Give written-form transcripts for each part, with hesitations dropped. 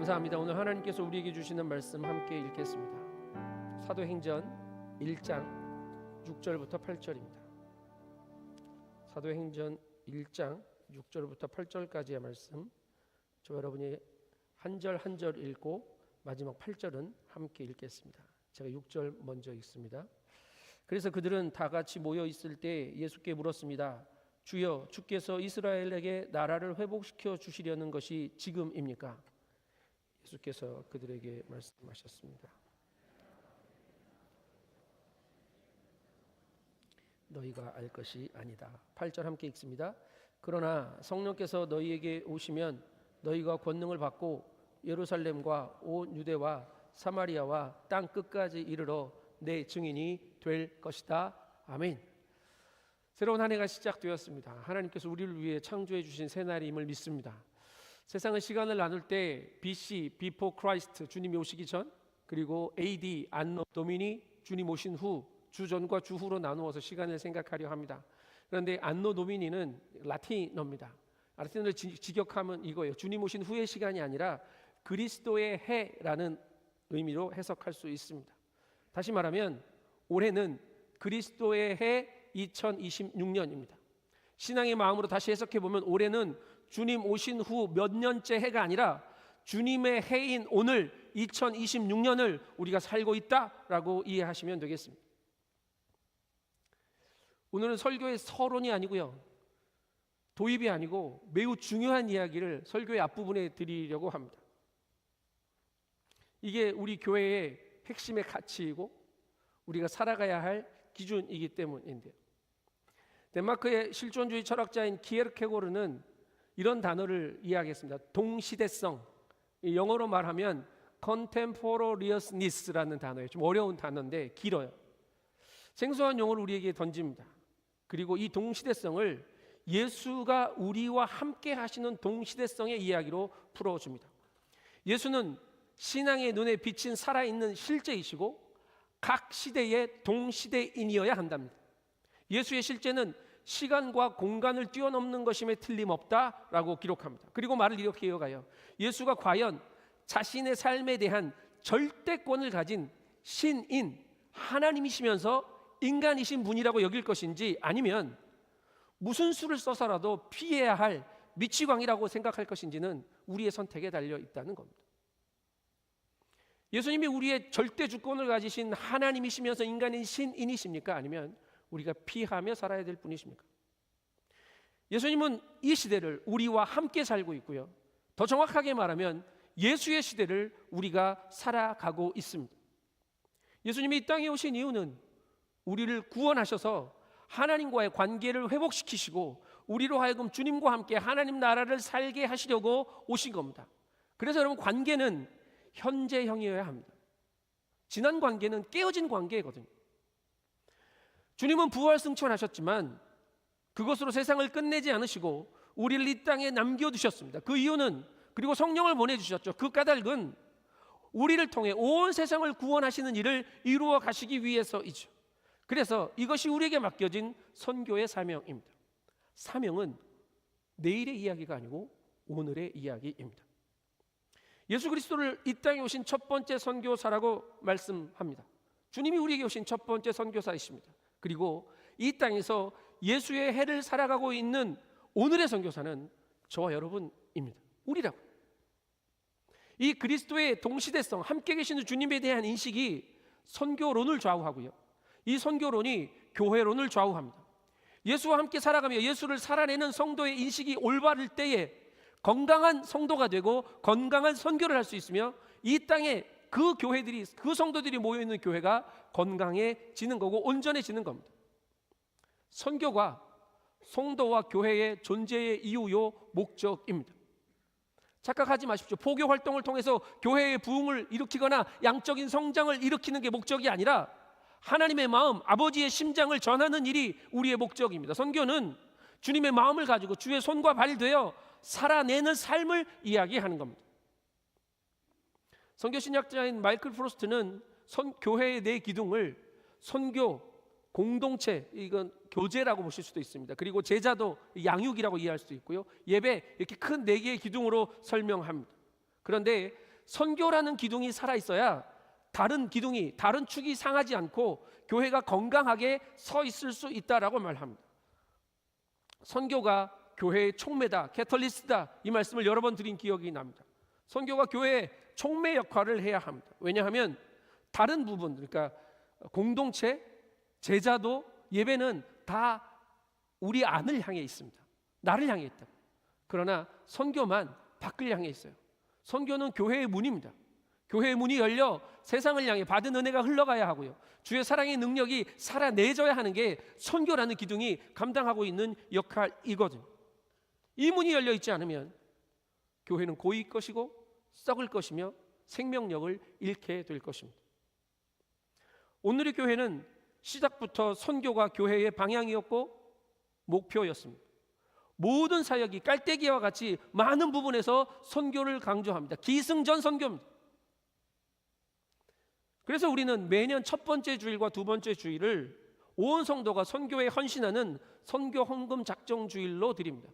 감사합니다. 오늘 하나님께서 우리에게 주시는 말씀 함께 읽겠습니다. 사도행전 1장 6절부터 8절입니다. 사도행전 1장 6절부터 8절까지의 말씀, 저 여러분이 한 절 한 절 읽고 마지막 8절은 함께 읽겠습니다. 제가 6절 먼저 읽습니다. 그래서 그들은 다 같이 모여 있을 때 예수께 물었습니다. 주여, 주께서 이스라엘에게 나라를 회복시켜 주시려는 것이 지금입니까? 예수께서 그들에게 말씀하셨습니다. 너희가 알 것이 아니다. 8절 함께 읽습니다. 그러나 성령께서 너희에게 오시면 너희가 권능을 받고 예루살렘과 온 유대와 사마리아와 땅 끝까지 이르러 내 증인이 될 것이다. 아멘. 새로운 한 해가 시작되었습니다. 하나님께서 우리를 위해 창조해 주신 새날임을 믿습니다. 세상은 시간을 나눌 때 BC, Before Christ, 주님이 오시기 전, 그리고 AD, 안노 도미니, 주님 오신 후, 주전과 주후로 나누어서 시간을 생각하려 합니다. 그런데 안노 도미니는 라틴어입니다. 라틴어를 직역하면 이거예요. 주님 오신 후의 시간이 아니라 그리스도의 해라는 의미로 해석할 수 있습니다. 다시 말하면 올해는 그리스도의 해 2026년입니다. 신앙의 마음으로 다시 해석해 보면 올해는 주님 오신 후 몇 년째 해가 아니라 주님의 해인 오늘 2026년을 우리가 살고 있다라고 이해하시면 되겠습니다. 오늘은 설교의 서론이 아니고요, 도입이 아니고 매우 중요한 이야기를 설교의 앞부분에 드리려고 합니다. 이게 우리 교회의 핵심의 가치이고 우리가 살아가야 할 기준이기 때문인데요. 덴마크의 실존주의 철학자인 키에르케고르는 이런 단어를 이야기했습니다. 동시대성, 영어로 말하면 contemporaneousness라는 단어예요. 좀 어려운 단어인데 길어요. 생소한 용어를 우리에게 던집니다. 그리고 이 동시대성을 예수가 우리와 함께 하시는 동시대성의 이야기로 풀어줍니다. 예수는 신앙의 눈에 비친 살아있는 실제이시고 각 시대의 동시대인이어야 한답니다. 예수의 실제는 시간과 공간을 뛰어넘는 것임에 틀림없다라고 기록합니다. 그리고 말을 이렇게 이어가요. 예수가 과연 자신의 삶에 대한 절대권을 가진 신인 하나님이시면서 인간이신 분이라고 여길 것인지, 아니면 무슨 수를 써서라도 피해야 할 미치광이라고 생각할 것인지는 우리의 선택에 달려 있다는 겁니다. 예수님이 우리의 절대 주권을 가지신 하나님이시면서 인간인 신인이십니까? 아니면 우리가 피하며 살아야 될 분이십니까? 예수님은 이 시대를 우리와 함께 살고 있고요, 더 정확하게 말하면 예수의 시대를 우리가 살아가고 있습니다. 예수님이 이 땅에 오신 이유는 우리를 구원하셔서 하나님과의 관계를 회복시키시고 우리로 하여금 주님과 함께 하나님 나라를 살게 하시려고 오신 겁니다. 그래서 여러분, 관계는 현재형이어야 합니다. 지난 관계는 깨어진 관계거든요. 주님은 부활 승천하셨지만 그것으로 세상을 끝내지 않으시고 우리를 이 땅에 남겨두셨습니다. 그 이유는, 그리고 성령을 보내주셨죠. 그 까닭은 우리를 통해 온 세상을 구원하시는 일을 이루어 가시기 위해서이죠. 그래서 이것이 우리에게 맡겨진 선교의 사명입니다. 사명은 내일의 이야기가 아니고 오늘의 이야기입니다. 예수 그리스도를 이 땅에 오신 첫 번째 선교사라고 말씀합니다. 주님이 우리에게 오신 첫 번째 선교사이십니다. 그리고 이 땅에서 예수의 해를 살아가고 있는 오늘의 선교사는 저와 여러분입니다. 우리라고. 이 그리스도의 동시대성, 함께 계시는 주님에 대한 인식이 선교론을 좌우하고요, 이 선교론이 교회론을 좌우합니다. 예수와 함께 살아가며 예수를 살아내는 성도의 인식이 올바를 때에 건강한 성도가 되고 건강한 선교를 할 수 있으며 이 땅에 그 교회들이, 그 성도들이 모여있는 교회가 건강해지는 거고 온전해지는 겁니다. 선교가 성도와 교회의 존재의 이유요 목적입니다. 착각하지 마십시오. 포교 활동을 통해서 교회의 부흥을 일으키거나 양적인 성장을 일으키는 게 목적이 아니라 하나님의 마음, 아버지의 심장을 전하는 일이 우리의 목적입니다. 선교는 주님의 마음을 가지고 주의 손과 발이 되어 살아내는 삶을 이야기하는 겁니다. 선교신학자인 마이클 프로스트는 교회의 네 기둥을 선교, 공동체, 이건 교제라고 보실 수도 있습니다. 그리고 제자도 양육이라고 이해할 수도 있고요, 예배, 이렇게 큰 네 개의 기둥으로 설명합니다. 그런데 선교라는 기둥이 살아 있어야 다른 기둥이, 다른 축이 상하지 않고 교회가 건강하게 서 있을 수 있다라고 말합니다. 선교가 교회의 촉매다, 캐털리스트다, 이 말씀을 여러 번 드린 기억이 납니다. 선교가 교회의 촉매 역할을 해야 합니다. 왜냐하면 다른 부분, 그러니까 공동체, 제자도, 예배는 다 우리 안을 향해 있습니다. 나를 향해 있다. 그러나 선교만 밖을 향해 있어요. 선교는 교회의 문입니다. 교회의 문이 열려 세상을 향해 받은 은혜가 흘러가야 하고요, 주의 사랑의 능력이 살아내줘야 하는 게 선교라는 기둥이 감당하고 있는 역할이거든요. 이 문이 열려 있지 않으면 교회는 고일 것이고 썩을 것이며 생명력을 잃게 될 것입니다. 오늘의 교회는 시작부터 선교가 교회의 방향이었고 목표였습니다. 모든 사역이 깔때기와 같이 많은 부분에서 선교를 강조합니다. 기승전 선교입니다. 그래서 우리는 매년 첫 번째 주일과 두 번째 주일을 온 성도가 선교에 헌신하는 선교 헌금 작정 주일로 드립니다.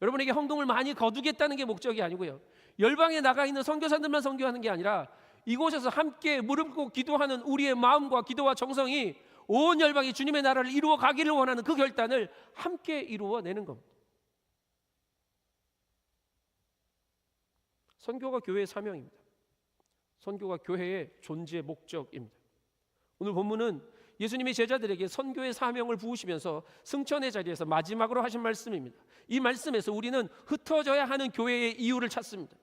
여러분에게 헌금을 많이 거두겠다는 게 목적이 아니고요, 열방에 나가 있는 선교사들만 선교하는 게 아니라 이곳에서 함께 무릎 꿇고 기도하는 우리의 마음과 기도와 정성이 온 열방이 주님의 나라를 이루어 가기를 원하는 그 결단을 함께 이루어내는 겁니다. 선교가 교회의 사명입니다. 선교가 교회의 존재 목적입니다. 오늘 본문은 예수님이 제자들에게 선교의 사명을 부으시면서 승천의 자리에서 마지막으로 하신 말씀입니다. 이 말씀에서 우리는 흩어져야 하는 교회의 이유를 찾습니다.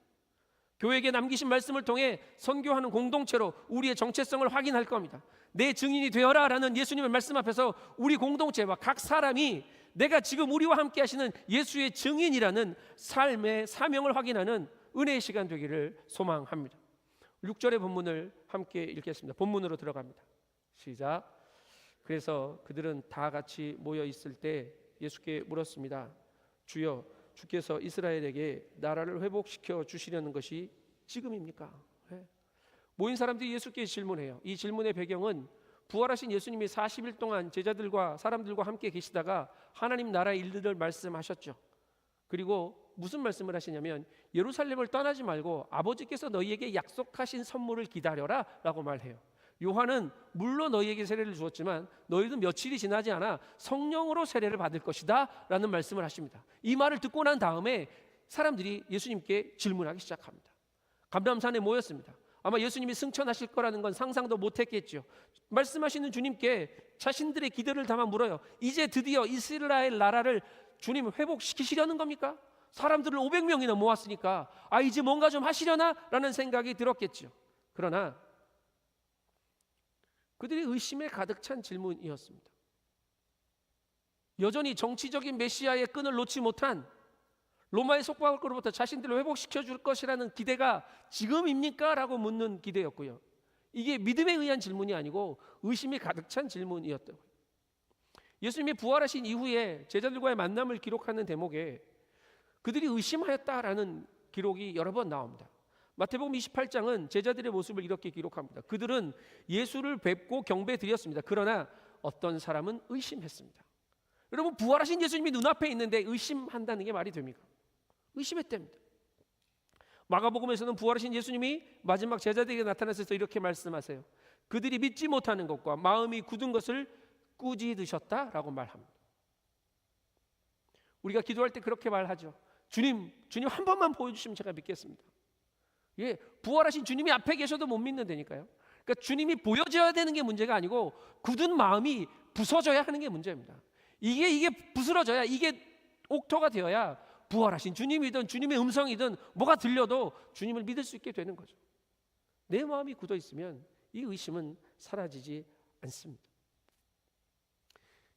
교회에게 남기신 말씀을 통해 선교하는 공동체로 우리의 정체성을 확인할 겁니다. 내 증인이 되어라 라는 예수님의 말씀 앞에서 우리 공동체와 각 사람이 내가 지금 우리와 함께 하시는 예수의 증인이라는 삶의 사명을 확인하는 은혜의 시간 되기를 소망합니다. 6절의 본문을 함께 읽겠습니다. 본문으로 들어갑니다. 시작. 그래서 그들은 다 같이 모여 있을 때 예수께 물었습니다. 주여, 주께서 이스라엘에게 나라를 회복시켜 주시려는 것이 지금입니까? 모인 사람들이 예수께 질문해요. 이 질문의 배경은 부활하신 예수님이 40일 동안 제자들과 사람들과 함께 계시다가 하나님 나라의 일들을 말씀하셨죠. 그리고 무슨 말씀을 하시냐면 예루살렘을 떠나지 말고 아버지께서 너희에게 약속하신 선물을 기다려라 라고 말해요. 요한은 물론 너희에게 세례를 주었지만 너희도 며칠이 지나지 않아 성령으로 세례를 받을 것이다 라는 말씀을 하십니다. 이 말을 듣고 난 다음에 사람들이 예수님께 질문하기 시작합니다. 감람산에 모였습니다. 아마 예수님이 승천하실 거라는 건 상상도 못했겠죠. 말씀하시는 주님께 자신들의 기대를 담아 물어요. 이제 드디어 이스라엘 나라를 주님 회복시키시려는 겁니까? 사람들을 500명이나 모았으니까 이제 뭔가 좀 하시려나? 라는 생각이 들었겠죠. 그러나 그들이 의심에 가득 찬 질문이었습니다. 여전히 정치적인 메시아의 끈을 놓지 못한 로마의 속박으로부터 자신들을 회복시켜 줄 것이라는 기대가 지금입니까? 라고 묻는 기대였고요, 이게 믿음에 의한 질문이 아니고 의심이 가득 찬 질문이었다고요. 예수님이 부활하신 이후에 제자들과의 만남을 기록하는 대목에 그들이 의심하였다라는 기록이 여러 번 나옵니다. 마태복음 28장은 제자들의 모습을 이렇게 기록합니다. 그들은 예수를 뵙고 경배드렸습니다. 그러나 어떤 사람은 의심했습니다. 여러분, 부활하신 예수님이 눈앞에 있는데 의심한다는 게 말이 됩니까? 의심했답니다. 마가복음에서는 부활하신 예수님이 마지막 제자들에게 나타나셔서 이렇게 말씀하세요. 그들이 믿지 못하는 것과 마음이 굳은 것을 꾸짖으셨다라고 말합니다. 우리가 기도할 때 그렇게 말하죠. 주님 한 번만 보여주시면 제가 믿겠습니다. 예, 부활하신 주님이 앞에 계셔도 못 믿는다니까요. 그러니까 주님이 보여져야 되는 게 문제가 아니고 굳은 마음이 부서져야 하는 게 문제입니다. 이게 부스러져야, 이게 옥토가 되어야 부활하신 주님이든 주님의 음성이든 뭐가 들려도 주님을 믿을 수 있게 되는 거죠. 내 마음이 굳어 있으면 이 의심은 사라지지 않습니다.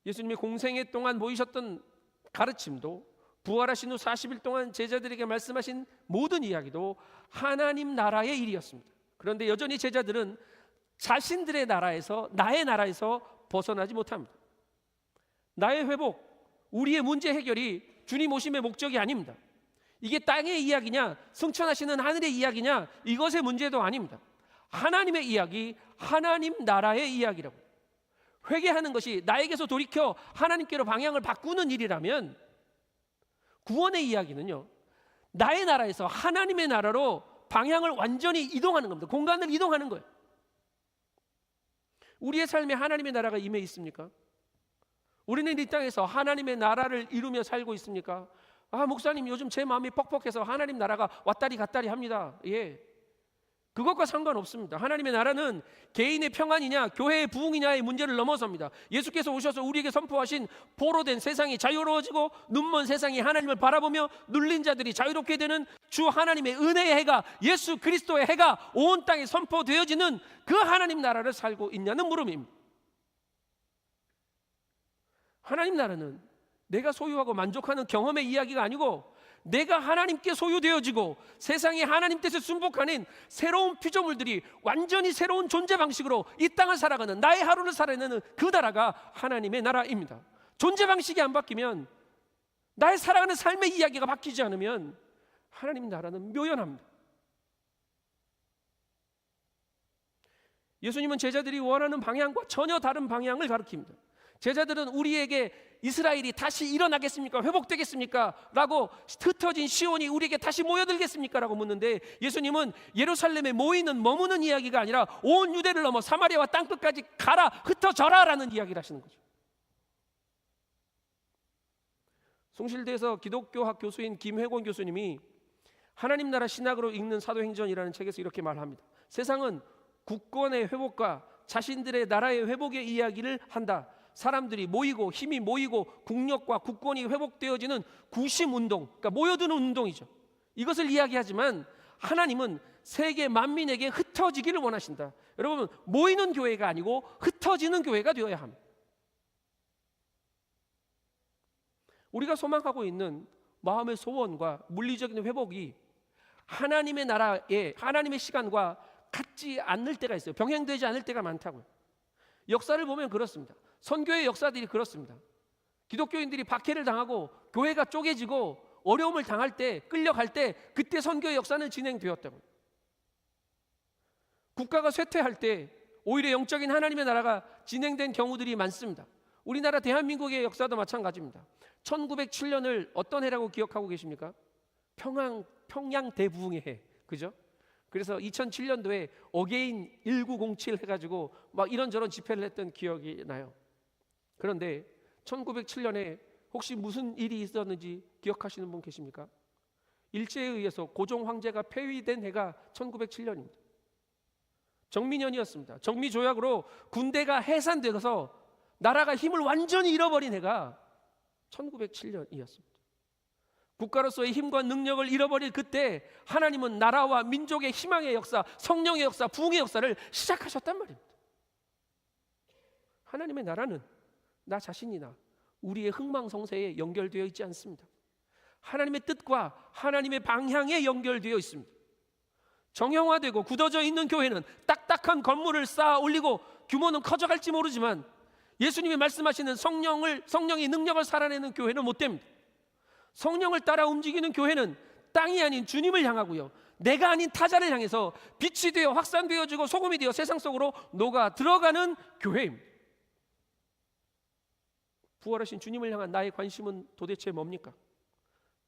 예수님이 공생애 동안 보이셨던 가르침도, 부활하신 후 40일 동안 제자들에게 말씀하신 모든 이야기도 하나님 나라의 일이었습니다. 그런데 여전히 제자들은 자신들의 나라에서, 나의 나라에서 벗어나지 못합니다. 나의 회복, 우리의 문제 해결이 주님 오심의 목적이 아닙니다. 이게 땅의 이야기냐, 승천하시는 하늘의 이야기냐, 이것의 문제도 아닙니다. 하나님의 이야기, 하나님 나라의 이야기라고. 회개하는 것이 나에게서 돌이켜 하나님께로 방향을 바꾸는 일이라면, 구원의 이야기는요, 나의 나라에서 하나님의 나라로 방향을 완전히 이동하는 겁니다. 공간을 이동하는 거예요. 우리의 삶에 하나님의 나라가 임해 있습니까? 우리는 이 땅에서 하나님의 나라를 이루며 살고 있습니까? 목사님 요즘 제 마음이 퍽퍽해서 하나님 나라가 왔다리 갔다리 합니다. 예, 그것과 상관없습니다. 하나님의 나라는 개인의 평안이냐 교회의 부흥이냐의 문제를 넘어섭니다. 예수께서 오셔서 우리에게 선포하신 포로된 세상이 자유로워지고 눈먼 세상이 하나님을 바라보며 눌린 자들이 자유롭게 되는 주 하나님의 은혜의 해가, 예수 그리스도의 해가 온 땅에 선포되어지는 그 하나님 나라를 살고 있냐는 물음입니다. 하나님 나라는 내가 소유하고 만족하는 경험의 이야기가 아니고 내가 하나님께 소유되어지고 세상에 하나님 뜻에 순복하는 새로운 피조물들이 완전히 새로운 존재 방식으로 이 땅을 살아가는, 나의 하루를 살아내는 그 나라가 하나님의 나라입니다. 존재 방식이 안 바뀌면, 나의 살아가는 삶의 이야기가 바뀌지 않으면 하나님 나라는 묘연합니다. 예수님은 제자들이 원하는 방향과 전혀 다른 방향을 가르칩니다. 제자들은 우리에게 이스라엘이 다시 일어나겠습니까? 회복되겠습니까? 라고 흩어진 시온이 우리에게 다시 모여들겠습니까? 라고 묻는데 예수님은 예루살렘에 모이는 머무는 이야기가 아니라 온 유대를 넘어 사마리아와 땅끝까지 가라, 흩어져라 라는 이야기를 하시는 거죠. 숭실대에서 기독교학 교수인 김회곤 교수님이 하나님 나라 신학으로 읽는 사도행전이라는 책에서 이렇게 말합니다. 세상은 국권의 회복과 자신들의 나라의 회복의 이야기를 한다. 사람들이 모이고 힘이 모이고 국력과 국권이 회복되어지는 구심운동, 그러니까 모여드는 운동이죠. 이것을 이야기하지만 하나님은 세계 만민에게 흩어지기를 원하신다. 여러분, 모이는 교회가 아니고 흩어지는 교회가 되어야 합니다. 우리가 소망하고 있는 마음의 소원과 물리적인 회복이 하나님의 나라에, 하나님의 시간과 같지 않을 때가 있어요. 병행되지 않을 때가 많다고요. 역사를 보면 그렇습니다. 선교의 역사들이 그렇습니다. 기독교인들이 박해를 당하고 교회가 쪼개지고 어려움을 당할 때, 끌려갈 때, 그때 선교의 역사는 진행되었다고요. 국가가 쇠퇴할 때 오히려 영적인 하나님의 나라가 진행된 경우들이 많습니다. 우리나라 대한민국의 역사도 마찬가지입니다. 1907년을 어떤 해라고 기억하고 계십니까? 평양 대부흥의 해, 그죠? 그래서 2007년도에 어게인 1907 해가지고 막 이런저런 집회를 했던 기억이 나요. 그런데 1907년에 혹시 무슨 일이 있었는지 기억하시는 분 계십니까? 일제에 의해서 고종 황제가 폐위된 해가 1907년입니다. 정민년이었습니다. 정미조약으로 군대가 해산되어서 나라가 힘을 완전히 잃어버린 해가 1907년이었습니다. 국가로서의 힘과 능력을 잃어버릴 그때 하나님은 나라와 민족의 희망의 역사, 성령의 역사, 부흥의 역사를 시작하셨단 말입니다. 하나님의 나라는 나 자신이나 우리의 흥망성쇠에 연결되어 있지 않습니다. 하나님의 뜻과 하나님의 방향에 연결되어 있습니다. 정형화되고 굳어져 있는 교회는 딱딱한 건물을 쌓아 올리고 규모는 커져갈지 모르지만 예수님이 말씀하시는 성령의 능력을 살아내는 교회는 못 됩니다. 성령을 따라 움직이는 교회는 땅이 아닌 주님을 향하고요, 내가 아닌 타자를 향해서 빛이 되어 확산되어지고 소금이 되어 세상 속으로 녹아 들어가는 교회입니다. 부활하신 주님을 향한 나의 관심은 도대체 뭡니까?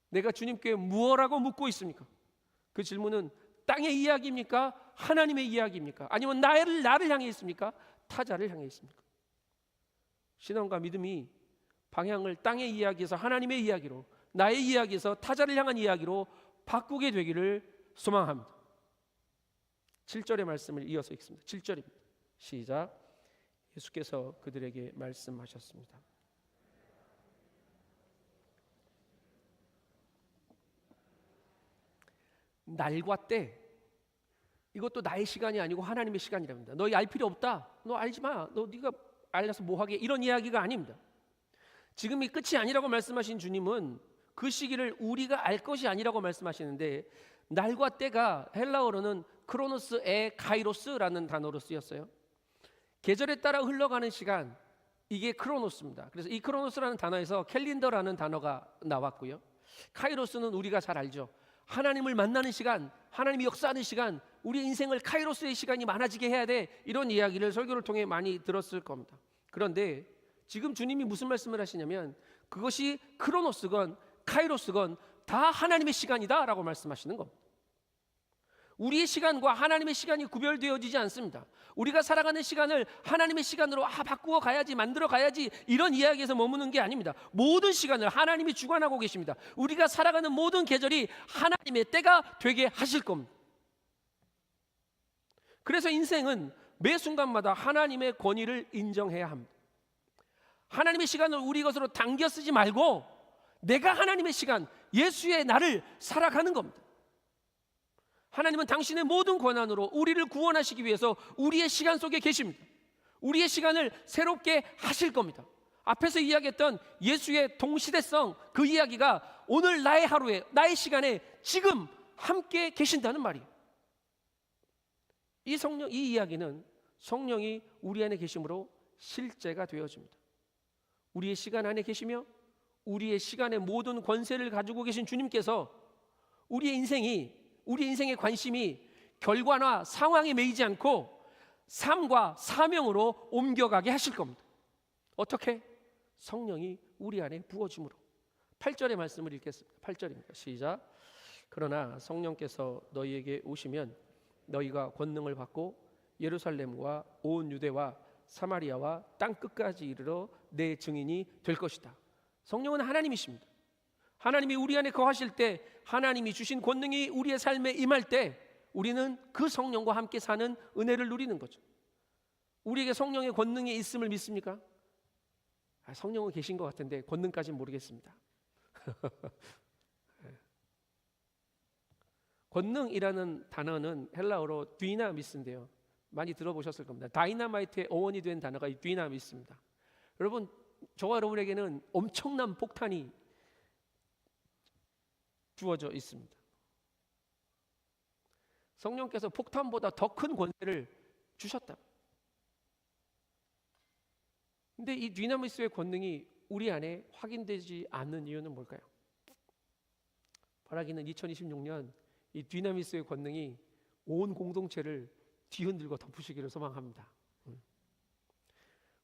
내가 주님께 무엇라고 묻고 있습니까? 그 질문은 땅의 이야기입니까? 하나님의 이야기입니까? 아니면 나를 향해 있습니까? 타자를 향해 있습니까? 신앙과 믿음이 방향을 땅의 이야기에서 하나님의 이야기로, 나의 이야기에서 타자를 향한 이야기로 바꾸게 되기를 소망합니다. 7절의 말씀을 이어서 읽습니다. 7절입니다. 시작. 예수께서 그들에게 말씀하셨습니다. 날과 때, 이것도 나의 시간이 아니고 하나님의 시간이랍니다. 너희 알 필요 없다. 너 알지 마. 너 네가 알아서 뭐 하게. 이런 이야기가 아닙니다. 지금이 끝이 아니라고 말씀하신 주님은 그 시기를 우리가 알 것이 아니라고 말씀하시는데, 날과 때가 헬라어로는 크로노스 에 카이로스라는 단어로 쓰였어요. 계절에 따라 흘러가는 시간, 이게 크로노스입니다. 그래서 이 크로노스라는 단어에서 캘린더라는 단어가 나왔고요. 카이로스는 우리가 잘 알죠. 하나님을 만나는 시간, 하나님이 역사하는 시간, 우리 인생을 카이로스의 시간이 많아지게 해야 돼. 이런 이야기를 설교를 통해 많이 들었을 겁니다. 그런데 지금 주님이 무슨 말씀을 하시냐면, 그것이 크로노스건 카이로스건 다 하나님의 시간이다 라고 말씀하시는 겁니다. 우리의 시간과 하나님의 시간이 구별되어지지 않습니다. 우리가 살아가는 시간을 하나님의 시간으로 바꾸어 가야지, 만들어 가야지, 이런 이야기에서 머무는 게 아닙니다. 모든 시간을 하나님이 주관하고 계십니다. 우리가 살아가는 모든 계절이 하나님의 때가 되게 하실 겁니다. 그래서 인생은 매 순간마다 하나님의 권위를 인정해야 합니다. 하나님의 시간을 우리 것으로 당겨 쓰지 말고 내가 하나님의 시간, 예수의 날을 살아가는 겁니다. 하나님은 당신의 모든 권한으로 우리를 구원하시기 위해서 우리의 시간 속에 계십니다. 우리의 시간을 새롭게 하실 겁니다. 앞에서 이야기했던 예수의 동시대성, 그 이야기가 오늘 나의 하루에, 나의 시간에 지금 함께 계신다는 말이에요. 이 이야기는 성령이 우리 안에 계심으로 실제가 되어집니다. 우리의 시간 안에 계시며 우리의 시간의 모든 권세를 가지고 계신 주님께서 우리의 인생의 관심이 결과나 상황에 매이지 않고 삶과 사명으로 옮겨가게 하실 겁니다. 어떻게? 성령이 우리 안에 부어짐으로. 8절의 말씀을 읽겠습니다. 8절입니다. 시작. 그러나 성령께서 너희에게 오시면 너희가 권능을 받고 예루살렘과 온 유대와 사마리아와 땅 끝까지 이르러 내 증인이 될 것이다. 성령은 하나님이십니다. 하나님이 우리 안에 거하실 때, 하나님이 주신 권능이 우리의 삶에 임할 때 우리는 그 성령과 함께 사는 은혜를 누리는 거죠. 우리에게 성령의 권능이 있음을 믿습니까? 성령은 계신 것 같은데 권능까지는 모르겠습니다. 권능이라는 단어는 헬라어로 디나미스인데요, 많이 들어보셨을 겁니다. 다이나마이트의 어원이 된 단어가 이 디나미스입니다. 여러분, 저와 여러분에게는 엄청난 폭탄이 주어져 있습니다. 성령께서 폭탄보다 더 큰 권세를 주셨다. 근데 이 디나미스의 권능이 우리 안에 확인되지 않는 이유는 뭘까요? 바라기는 2026년 이 디나미스의 권능이 온 공동체를 뒤흔들고 덮으시기를 소망합니다.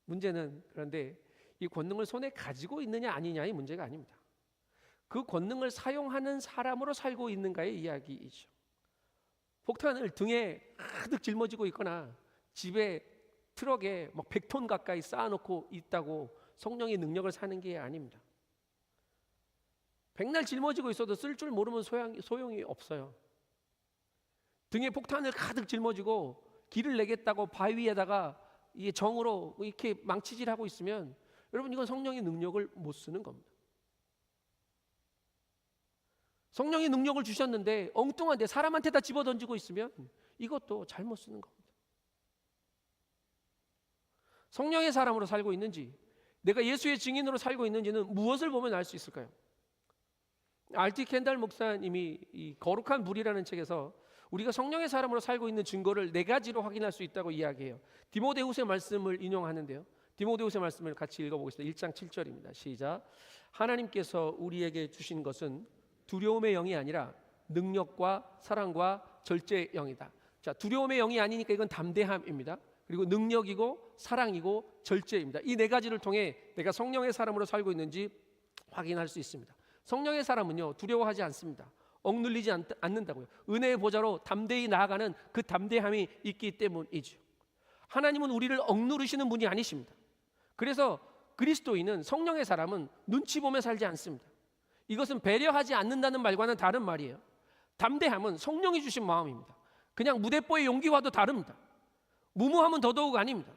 문제는 그런데 이 권능을 손에 가지고 있느냐 아니냐의 문제가 아닙니다. 그 권능을 사용하는 사람으로 살고 있는가의 이야기이죠. 폭탄을 등에 가득 짊어지고 있거나 집에 트럭에 막 100톤 가까이 쌓아놓고 있다고 성령의 능력을 사는 게 아닙니다. 백날 짊어지고 있어도 쓸 줄 모르면 소용이 없어요. 등에 폭탄을 가득 짊어지고 길을 내겠다고 바위 위에다가 이게 정으로 이렇게 망치질하고 있으면 여러분, 이건 성령의 능력을 못 쓰는 겁니다. 성령의 능력을 주셨는데 엉뚱한데 사람한테 다 집어던지고 있으면 이것도 잘못 쓰는 겁니다. 성령의 사람으로 살고 있는지, 내가 예수의 증인으로 살고 있는지는 무엇을 보면 알 수 있을까요? R.T. 켄달 목사님이 이 거룩한 불이라는 책에서 우리가 성령의 사람으로 살고 있는 증거를 4가지로 확인할 수 있다고 이야기해요. 디모데후서 말씀을 인용하는데요, 디모데후서 말씀을 같이 읽어보겠습니다. 1장 7절입니다. 시작. 하나님께서 우리에게 주신 것은 두려움의 영이 아니라 능력과 사랑과 절제의 영이다. 자, 두려움의 영이 아니니까 이건 담대함입니다. 그리고 능력이고 사랑이고 절제입니다. 이 4가지를 통해 내가 성령의 사람으로 살고 있는지 확인할 수 있습니다. 성령의 사람은요, 두려워하지 않습니다. 억눌리지 않는다고요. 은혜의 보좌로 담대히 나아가는 그 담대함이 있기 때문이죠. 하나님은 우리를 억누르시는 분이 아니십니다. 그래서 그리스도인은, 성령의 사람은 눈치 보며 살지 않습니다. 이것은 배려하지 않는다는 말과는 다른 말이에요. 담대함은 성령이 주신 마음입니다. 그냥 무대뽀의 용기와도 다릅니다. 무모함은 더더욱 아닙니다.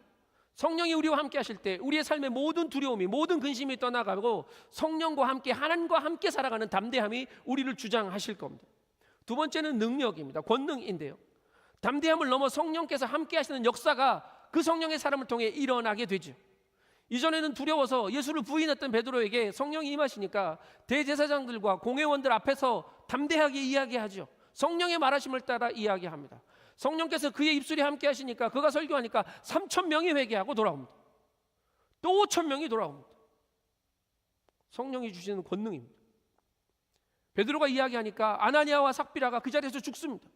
성령이 우리와 함께 하실 때 우리의 삶의 모든 두려움이, 모든 근심이 떠나가고 성령과 함께, 하나님과 함께 살아가는 담대함이 우리를 주장하실 겁니다. 두 번째는 능력입니다. 권능인데요, 담대함을 넘어 성령께서 함께 하시는 역사가 그 성령의 사람을 통해 일어나게 되죠. 이전에는 두려워서 예수를 부인했던 베드로에게 성령이 임하시니까 대제사장들과 공회원들 앞에서 담대하게 이야기하죠. 성령의 말하심을 따라 이야기합니다. 성령께서 그의 입술에 함께 하시니까, 그가 설교하니까 3,000명이 회개하고 돌아옵니다. 또 5,000명이 돌아옵니다. 성령이 주시는 권능입니다. 베드로가 이야기하니까 아나니아와 삽비라가 그 자리에서 죽습니다.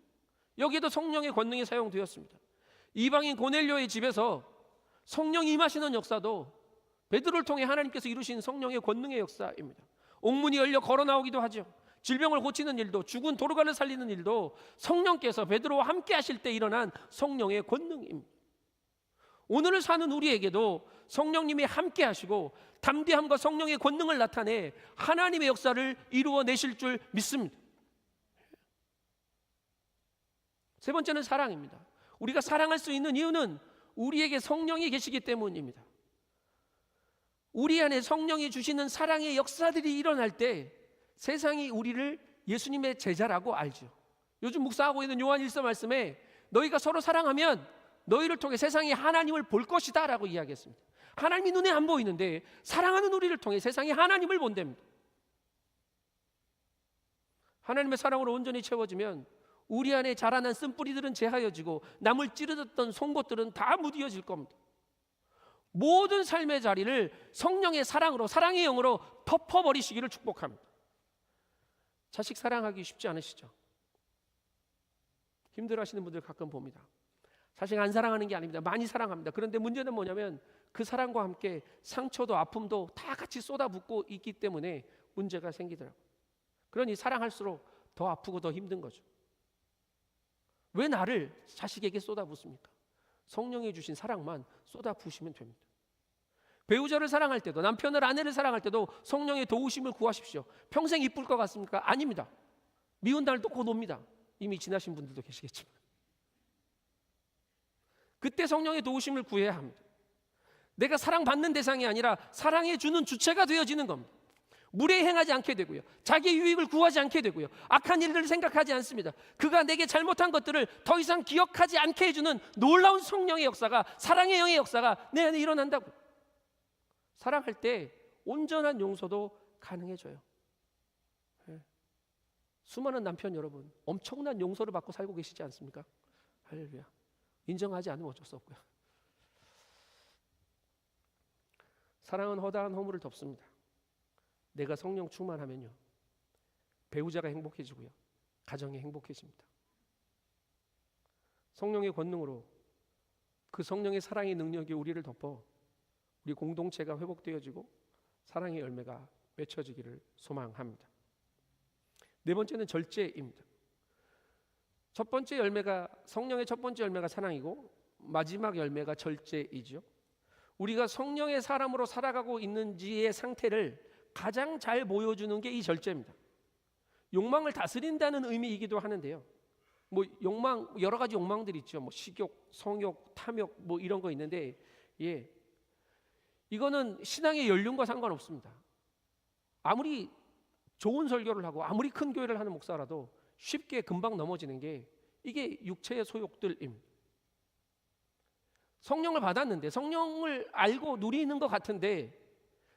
여기에도 성령의 권능이 사용되었습니다. 이방인 고넬료의 집에서 성령이 임하시는 역사도 베드로를 통해 하나님께서 이루신 성령의 권능의 역사입니다. 옥문이 열려 걸어 나오기도 하죠. 질병을 고치는 일도, 죽은 도르가를 살리는 일도 성령께서 베드로와 함께 하실 때 일어난 성령의 권능입니다. 오늘을 사는 우리에게도 성령님이 함께 하시고 담대함과 성령의 권능을 나타내 하나님의 역사를 이루어내실 줄 믿습니다. 세 번째는 사랑입니다. 우리가 사랑할 수 있는 이유는 우리에게 성령이 계시기 때문입니다. 우리 안에 성령이 주시는 사랑의 역사들이 일어날 때 세상이 우리를 예수님의 제자라고 알죠. 요즘 묵상하고 있는 요한 1서 말씀에 너희가 서로 사랑하면 너희를 통해 세상이 하나님을 볼 것이다 라고 이야기했습니다. 하나님이 눈에 안 보이는데 사랑하는 우리를 통해 세상이 하나님을 본답니다. 하나님의 사랑으로 온전히 채워지면 우리 안에 자라난 쓴뿌리들은 제하여지고 남을 찌르던 송곳들은 다 무디어질 겁니다. 모든 삶의 자리를 성령의 사랑으로, 사랑의 영으로 덮어버리시기를 축복합니다. 자식 사랑하기 쉽지 않으시죠? 힘들어하시는 분들 가끔 봅니다. 자식 안 사랑하는 게 아닙니다. 많이 사랑합니다. 그런데 문제는 뭐냐면 그 사랑과 함께 상처도 아픔도 다 같이 쏟아붓고 있기 때문에 문제가 생기더라고요. 그러니 사랑할수록 더 아프고 더 힘든 거죠. 왜 나를 자식에게 쏟아붓습니까? 성령이 주신 사랑만 쏟아부으시면 됩니다. 배우자를 사랑할 때도, 남편을, 아내를 사랑할 때도 성령의 도우심을 구하십시오. 평생 이쁠 것 같습니까? 아닙니다. 미운 날도 곧 옵니다. 이미 지나신 분들도 계시겠지만 그때 성령의 도우심을 구해야 합니다. 내가 사랑받는 대상이 아니라 사랑해 주는 주체가 되어지는 겁니다. 물에 행하지 않게 되고요, 자기 유익을 구하지 않게 되고요, 악한 일들을 생각하지 않습니다. 그가 내게 잘못한 것들을 더 이상 기억하지 않게 해주는 놀라운 성령의 역사가, 사랑의 영의 역사가 내 안에 일어난다고. 사랑할 때 온전한 용서도 가능해져요. 수많은 남편 여러분, 엄청난 용서를 받고 살고 계시지 않습니까? 할렐루야. 인정하지 않으면 어쩔 수 없고요. 사랑은 허다한 허물을 덮습니다. 내가 성령 충만하면요, 배우자가 행복해지고요, 가정이 행복해집니다. 성령의 권능으로 그 성령의 사랑의 능력이 우리를 덮어 우리 공동체가 회복되어지고 사랑의 열매가 맺혀지기를 소망합니다. 네 번째는 절제입니다. 첫 번째 열매가, 성령의 첫 번째 열매가 사랑이고 마지막 열매가 절제이죠. 우리가 성령의 사람으로 살아가고 있는지의 상태를 가장 잘 보여주는 게 이 절제입니다. 욕망을 다스린다는 의미이기도 하는데요, 뭐 욕망, 여러 가지 욕망들이 있죠. 뭐 식욕, 성욕, 탐욕 뭐 이런 거 있는데, 이거는 신앙의 연륜과 상관없습니다. 아무리 좋은 설교를 하고 아무리 큰 교회를 하는 목사라도 쉽게 금방 넘어지는 게 이게 육체의 소욕들입니다. 성령을 받았는데, 성령을 알고 누리는 것 같은데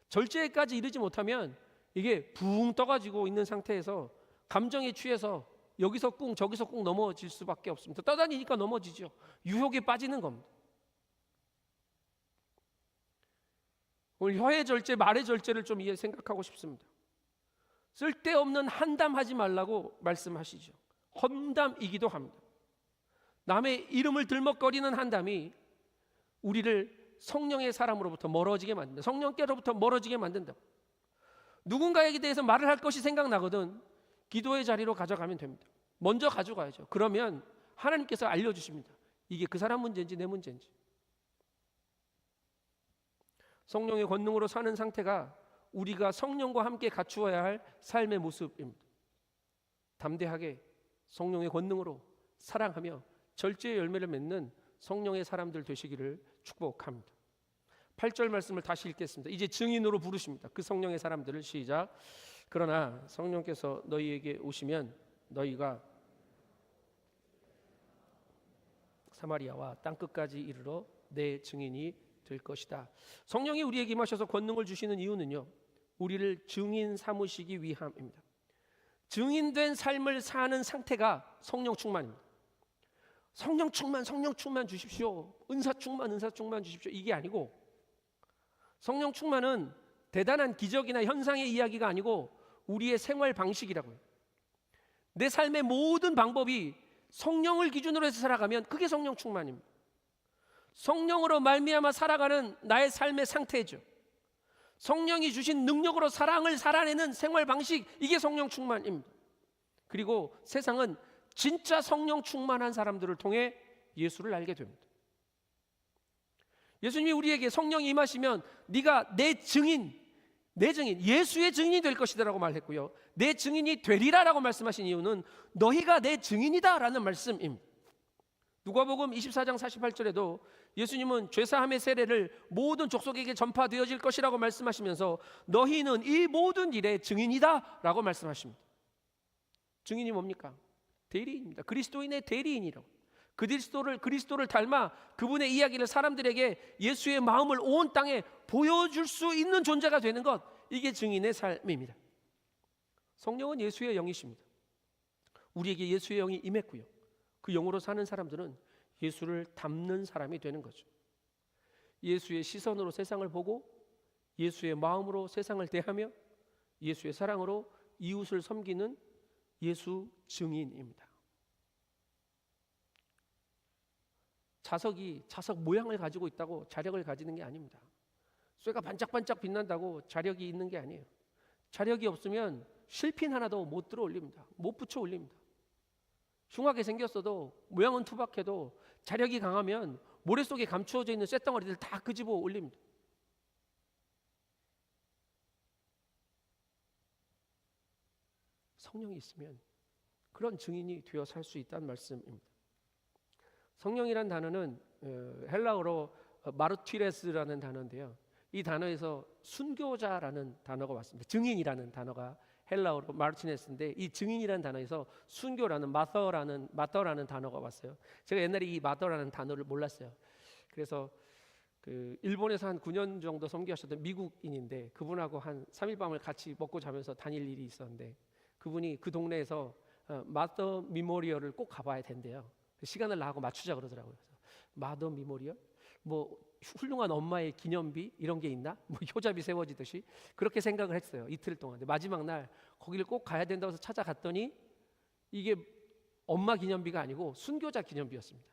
절제까지 이르지 못하면 이게 붕 떠가지고 있는 상태에서 감정에 취해서 여기서 꿍 저기서 꿍 넘어질 수밖에 없습니다. 떠다니니까 넘어지죠. 유혹에 빠지는 겁니다. 오늘 혀의 절제, 말의 절제를 좀 생각하고 싶습니다. 쓸데없는 한담하지 말라고 말씀하시죠. 험담이기도 합니다. 남의 이름을 들먹거리는 한담이 우리를 성령의 사람으로부터 멀어지게 만든다. 성령께로부터 멀어지게 만든다. 누군가에게 대해서 말을 할 것이 생각나거든 기도의 자리로 가져가면 됩니다. 먼저 가져가야죠. 그러면 하나님께서 알려주십니다. 이게 그 사람 문제인지 내 문제인지. 성령의 권능으로 사는 상태가 우리가 성령과 함께 갖추어야 할 삶의 모습입니다. 담대하게 성령의 권능으로 사랑하며 절제의 열매를 맺는 성령의 사람들 되시기를 축복합니다. 8절 말씀을 다시 읽겠습니다. 이제 증인으로 부르십니다. 그 성령의 사람들을. 시작. 그러나 성령께서 너희에게 오시면 너희가 사마리아와 땅끝까지 이르러 내 증인이 될 것이다. 성령이 우리에게 임하셔서 권능을 주시는 이유는요, 우리를 증인 삼으시기 위함입니다. 증인된 삶을 사는 상태가 성령 충만입니다. 성령 충만 주십시오. 은사 충만 주십시오. 이게 아니고, 성령 충만은 대단한 기적이나 현상의 이야기가 아니고 우리의 생활 방식이라고요. 내 삶의 모든 방법이 성령을 기준으로 해서 살아가면 그게 성령 충만입니다. 성령으로 말미암아 살아가는 나의 삶의 상태죠. 성령이 주신 능력으로 사랑을 살아내는 생활 방식, 이게 성령 충만입니다. 그리고 세상은 진짜 성령 충만한 사람들을 통해 예수를 알게 됩니다. 예수님이 우리에게 성령이 임하시면 네가 내 증인, 예수의 증인이 될 것이다라고 말했고요. 내 증인이 되리라라고 말씀하신 이유는 너희가 내 증인이다라는 말씀입니다. 누가복음 24장 48절에도 예수님은 죄사함의 세례를 모든 족속에게 전파되어질 것이라고 말씀하시면서 너희는 이 모든 일의 증인이다라고 말씀하십니다. 증인이 뭡니까? 대리인입니다. 그리스도인의 대리인이라고. 그리스도를 닮아 그분의 이야기를 사람들에게 예수의 마음을 온 땅에 보여줄 수 있는 존재가 되는 것, 이게 증인의 삶입니다. 성령은 예수의 영이십니다. 우리에게 예수의 영이 임했고요. 그 영으로 사는 사람들은 예수를 닮는 사람이 되는 거죠. 예수의 시선으로 세상을 보고 예수의 마음으로 세상을 대하며 예수의 사랑으로 이웃을 섬기는 예수 증인입니다. 자석이 자석 모양을 가지고 있다고 자력을 가지는 게 아닙니다. 쇠가 반짝반짝 빛난다고 자력이 있는 게 아니에요. 자력이 없으면 실핀 하나도 못 들어 올립니다. 못 붙여 올립니다. 흉하게 생겼어도 모양은 투박해도 자력이 강하면 모래 속에 감추어져 있는 쇳덩어리들 다 끄집어 올립니다. 성령이 있으면 그런 증인이 되어 살 수 있다는 말씀입니다. 성령이란 단어는 헬라어로 마르티레스라는 단어인데요. 이 단어에서 순교자라는 단어가 왔습니다. 증인이라는 단어가 헬라어로 마르티네스인데, 이 증인이라는 단어에서 순교라는 마더라는 단어가 왔어요. 제가 옛날에 이 마더라는 단어를 몰랐어요. 그래서 일본에서 한 9년 정도 섬기하셨던 미국인인데 그분하고 한 3일 밤을 같이 먹고 자면서 다닐 일이 있었는데, 그분이 그 동네에서 마더 미모리얼을 꼭 가봐야 된대요. 시간을 나하고 맞추자 그러더라고요. 그래서 마더 미모리얼? 뭐 훌륭한 엄마의 기념비 이런 게 있나? 뭐 효자비 세워지듯이 그렇게 생각을 했어요. 이틀 동안. 근데 마지막 날 거기를 꼭 가야 된다고 해서 찾아갔더니 이게 엄마 기념비가 아니고 순교자 기념비였습니다.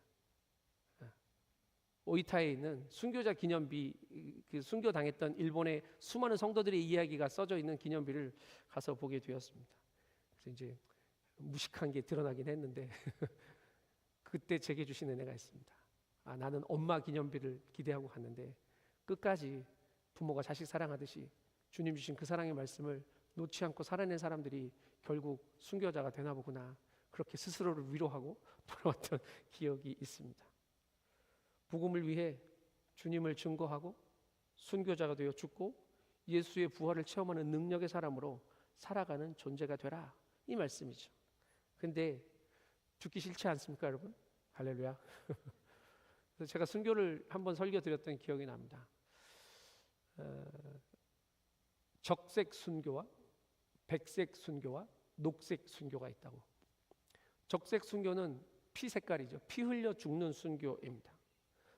오이타에 있는 순교자 기념비, 그 순교당했던 일본의 수많은 성도들의 이야기가 써져 있는 기념비를 가서 보게 되었습니다. 그래서 이제 무식한 게 드러나긴 했는데 그때 제게 주신 은혜가 있습니다. 나는 엄마 기념비를 기대하고 갔는데 끝까지 부모가 자식 사랑하듯이 주님 주신 그 사랑의 말씀을 놓지 않고 살아낸 사람들이 결국 순교자가 되나 보구나, 그렇게 스스로를 위로하고 돌아왔던 기억이 있습니다. 복음을 위해 주님을 증거하고 순교자가 되어 죽고 예수의 부활을 체험하는 능력의 사람으로 살아가는 존재가 되라, 이 말씀이죠. 근데 죽기 싫지 않습니까, 여러분? 할렐루야. 그래서 제가 순교를 한번 설교드렸던 기억이 납니다. 적색 순교와 백색 순교와 녹색 순교가 있다고. 적색 순교는 피 색깔이죠. 피 흘려 죽는 순교입니다.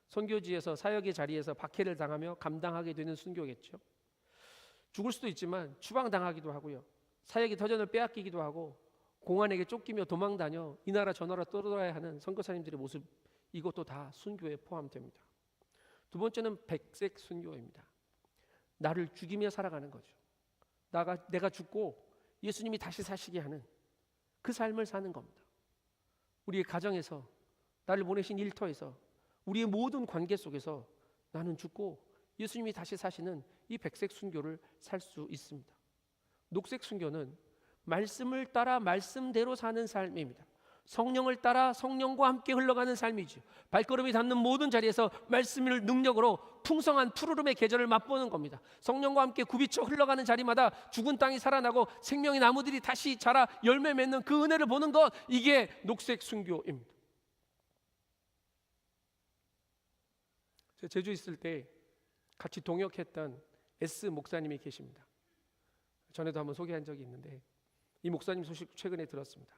선교지에서 사역의 자리에서 박해를 당하며 감당하게 되는 순교겠죠. 죽을 수도 있지만 추방당하기도 하고요. 사역의 터전을 빼앗기기도 하고 공안에게 쫓기며 도망다녀 이 나라 저 나라 떠돌아야 하는 선교사님들의 모습, 이것도 다 순교에 포함됩니다. 두 번째는 백색 순교입니다. 나를 죽이며 살아가는 거죠. 내가 죽고 예수님이 다시 사시게 하는 그 삶을 사는 겁니다. 우리의 가정에서, 나를 보내신 일터에서, 우리의 모든 관계 속에서 나는 죽고 예수님이 다시 사시는 이 백색 순교를 살 수 있습니다. 녹색 순교는 말씀을 따라 말씀대로 사는 삶입니다. 성령을 따라 성령과 함께 흘러가는 삶이죠. 발걸음이 닿는 모든 자리에서 말씀을 능력으로 풍성한 푸르름의 계절을 맛보는 겁니다. 성령과 함께 굽이쳐 흘러가는 자리마다 죽은 땅이 살아나고 생명의 나무들이 다시 자라 열매 맺는 그 은혜를 보는 것, 이게 녹색 순교입니다. 제가 제주 있을 때 같이 동역했던 S 목사님이 계십니다. 전에도 한번 소개한 적이 있는데 이 목사님 소식 최근에 들었습니다.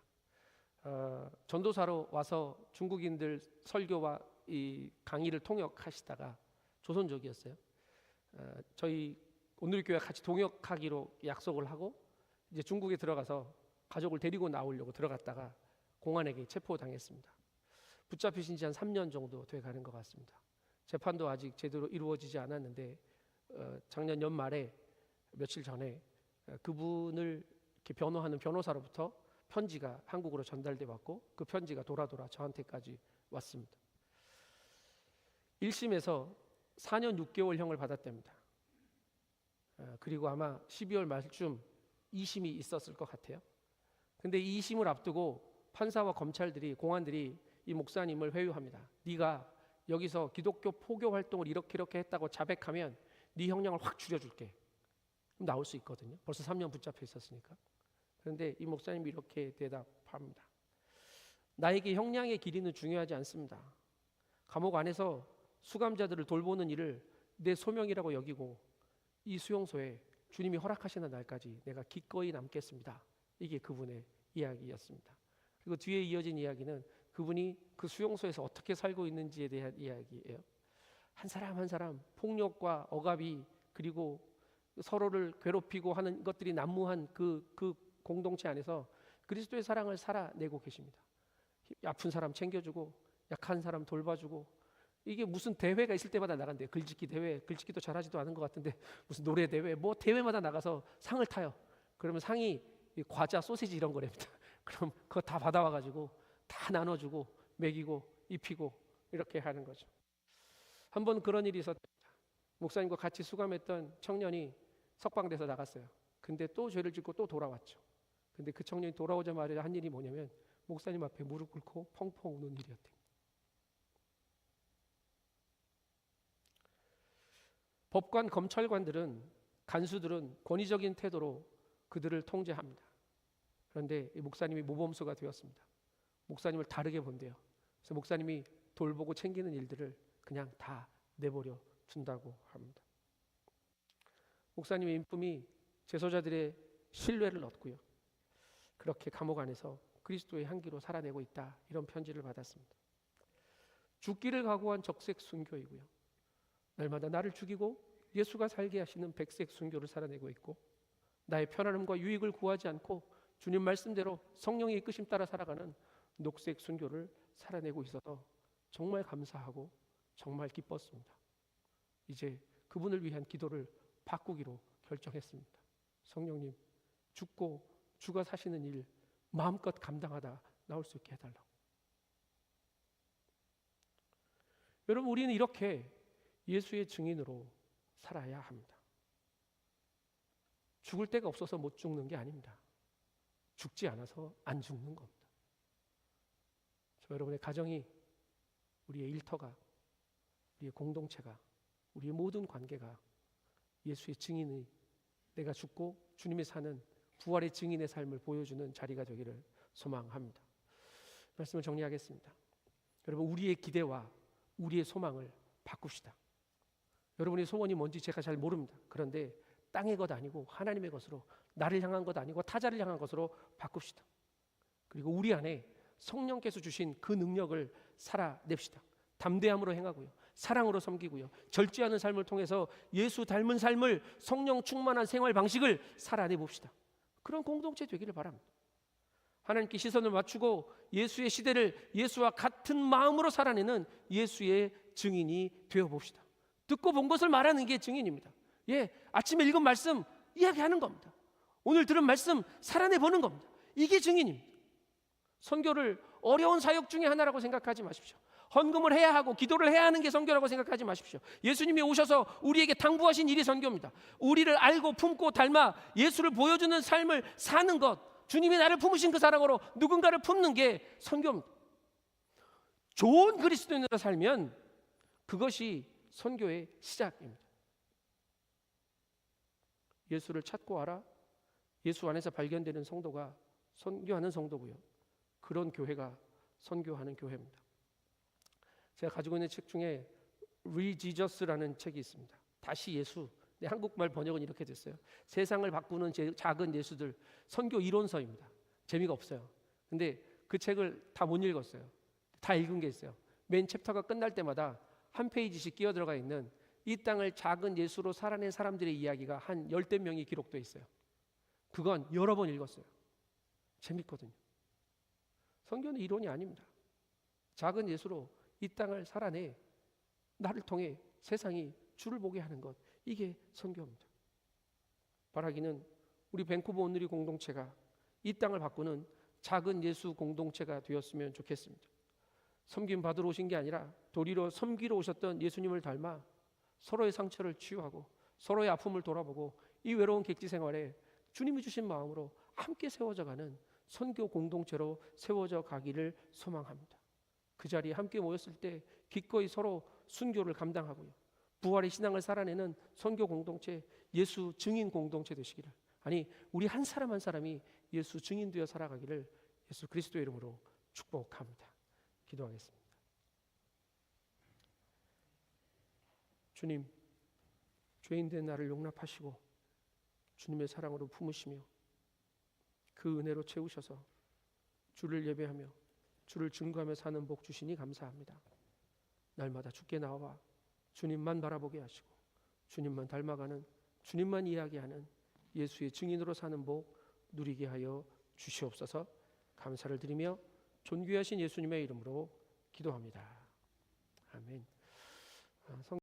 전도사로 와서 중국인들 설교와 이 강의를 통역하시다가 조선족이었어요. 저희 오늘교회 같이 동역하기로 약속을 하고 이제 중국에 들어가서 가족을 데리고 나오려고 들어갔다가 공안에게 체포당했습니다. 붙잡히신 지 한 3년 정도 돼 가는 것 같습니다. 재판도 아직 제대로 이루어지지 않았는데 작년 연말에 며칠 전에 그분을 이렇게 변호하는 변호사로부터 편지가 한국으로 전달돼 왔고 그 편지가 돌아 저한테까지 왔습니다. 1심에서 4년 6개월형을 받았답니다. 그리고 아마 12월 말쯤 2심이 있었을 것 같아요. 근데 2심을 앞두고 판사와 검찰들이, 공안들이 이 목사님을 회유합니다. 네가 여기서 기독교 포교 활동을 이렇게 했다고 자백하면 네 형량을 확 줄여줄게. 그럼 나올 수 있거든요. 벌써 3년 붙잡혀 있었으니까. 그런데 이 목사님이 이렇게 대답합니다. 나에게 형량의 길이는 중요하지 않습니다. 감옥 안에서 수감자들을 돌보는 일을 내 소명이라고 여기고 이 수용소에 주님이 허락하시는 날까지 내가 기꺼이 남겠습니다. 이게 그분의 이야기였습니다. 그리고 뒤에 이어진 이야기는 그분이 그 수용소에서 어떻게 살고 있는지에 대한 이야기예요. 한 사람 한 사람 폭력과 억압이 그리고 서로를 괴롭히고 하는 것들이 난무한 그 공동체 안에서 그리스도의 사랑을 살아내고 계십니다. 아픈 사람 챙겨주고 약한 사람 돌봐주고, 이게 무슨 대회가 있을 때마다 나간대요. 글짓기 대회, 글짓기도 잘하지도 않은 것 같은데 무슨 노래 대회, 뭐 대회마다 나가서 상을 타요. 그러면 상이 과자, 소시지 이런 거랍니다. 그럼 그거 다 받아와가지고 다 나눠주고 먹이고 입히고 이렇게 하는 거죠. 한번 그런 일이 있었답니다. 목사님과 같이 수감했던 청년이 석방돼서 나갔어요. 근데 또 죄를 짓고 또 돌아왔죠. 근데 그 청년이 돌아오자마자 한 일이 뭐냐면 목사님 앞에 무릎 꿇고 펑펑 우는 일이었대요. 법관, 검찰관들은, 간수들은 권위적인 태도로 그들을 통제합니다. 그런데 이 목사님이 모범수가 되었습니다. 목사님을 다르게 본대요. 그래서 목사님이 돌보고 챙기는 일들을 그냥 다 내버려 둔다고 합니다. 목사님의 인품이 재소자들의 신뢰를 얻고요. 그렇게 감옥 안에서 그리스도의 향기로 살아내고 있다, 이런 편지를 받았습니다. 죽기를 각오한 적색 순교이고요. 날마다 나를 죽이고 예수가 살게 하시는 백색 순교를 살아내고 있고, 나의 편안함과 유익을 구하지 않고 주님 말씀대로 성령의 이끄심 따라 살아가는 녹색 순교를 살아내고 있어서 정말 감사하고 정말 기뻤습니다. 이제 그분을 위한 기도를 바꾸기로 결정했습니다. 성령님, 죽고 주가 사시는 일 마음껏 감당하다 나올 수 있게 해달라고. 여러분, 우리는 이렇게 예수의 증인으로 살아야 합니다. 죽을 데가 없어서 못 죽는 게 아닙니다. 죽지 않아서 안 죽는 겁니다. 저 여러분의 가정이, 우리의 일터가, 우리의 공동체가, 우리의 모든 관계가 예수의 증인이, 내가 죽고 주님이 사는 부활의 증인의 삶을 보여주는 자리가 되기를 소망합니다. 말씀을 정리하겠습니다. 여러분, 우리의 기대와 우리의 소망을 바꿉시다. 여러분의 소원이 뭔지 제가 잘 모릅니다. 그런데 땅의 것 아니고 하나님의 것으로, 나를 향한 것 아니고 타자를 향한 것으로 바꿉시다. 그리고 우리 안에 성령께서 주신 그 능력을 살아냅시다. 담대함으로 행하고요, 사랑으로 섬기고요, 절제하는 삶을 통해서 예수 닮은 삶을, 성령 충만한 생활 방식을 살아내봅시다. 그런 공동체 되기를 바랍니다. 하나님께 시선을 맞추고 예수의 시대를 예수와 같은 마음으로 살아내는 예수의 증인이 되어봅시다. 듣고 본 것을 말하는 게 증인입니다. 아침에 읽은 말씀 이야기하는 겁니다. 오늘 들은 말씀 살아내보는 겁니다. 이게 증인입니다. 선교를 어려운 사역 중에 하나라고 생각하지 마십시오. 헌금을 해야 하고 기도를 해야 하는 게 선교라고 생각하지 마십시오. 예수님이 오셔서 우리에게 당부하신 일이 선교입니다. 우리를 알고 품고 닮아 예수를 보여주는 삶을 사는 것, 주님이 나를 품으신 그 사랑으로 누군가를 품는 게 선교입니다. 좋은 그리스도인으로 살면 그것이 선교의 시작입니다. 예수를 찾고 알아 예수 안에서 발견되는 성도가 선교하는 성도고요. 그런 교회가 선교하는 교회입니다. 제가 가지고 있는 책 중에 리지저스라는 책이 있습니다. 다시 예수. 한국말 번역은 이렇게 됐어요. 세상을 바꾸는 작은 예수들, 선교 이론서입니다. 재미가 없어요. 근데 그 책을 다 못 읽었어요. 다 읽은 게 있어요. 맨 챕터가 끝날 때마다 한 페이지씩 끼어 들어가 있는 이 땅을 작은 예수로 살아낸 사람들의 이야기가 한 10대 명이 기록되어 있어요. 그건 여러 번 읽었어요. 재밌거든요. 선교는 이론이 아닙니다. 작은 예수로 이 땅을 살아내 나를 통해 세상이 주를 보게 하는 것, 이게 선교입니다. 바라기는 우리 밴쿠버 온누리 공동체가 이 땅을 바꾸는 작은 예수 공동체가 되었으면 좋겠습니다. 섬김 받으러 오신 게 아니라 도리어 섬기러 오셨던 예수님을 닮아 서로의 상처를 치유하고 서로의 아픔을 돌아보고 이 외로운 객지 생활에 주님이 주신 마음으로 함께 세워져 가는 선교 공동체로 세워져 가기를 소망합니다. 그 자리에 함께 모였을 때 기꺼이 서로 순교를 감당하고요, 부활의 신앙을 살아내는 선교 공동체, 예수 증인 공동체 되시기를, 아니 우리 한 사람 한 사람이 예수 증인 되어 살아가기를 예수 그리스도의 이름으로 축복합니다. 기도하겠습니다. 주님, 죄인된 나를 용납하시고 주님의 사랑으로 품으시며 그 은혜로 채우셔서 주를 예배하며 주를 증거하며 사는 복 주시니 감사합니다. 날마다 주께 나와 주님만 바라보게 하시고 주님만 닮아가는, 주님만 이야기하는 예수의 증인으로 사는 복 누리게 하여 주시옵소서. 감사를 드리며 존귀하신 예수님의 이름으로 기도합니다. 아멘.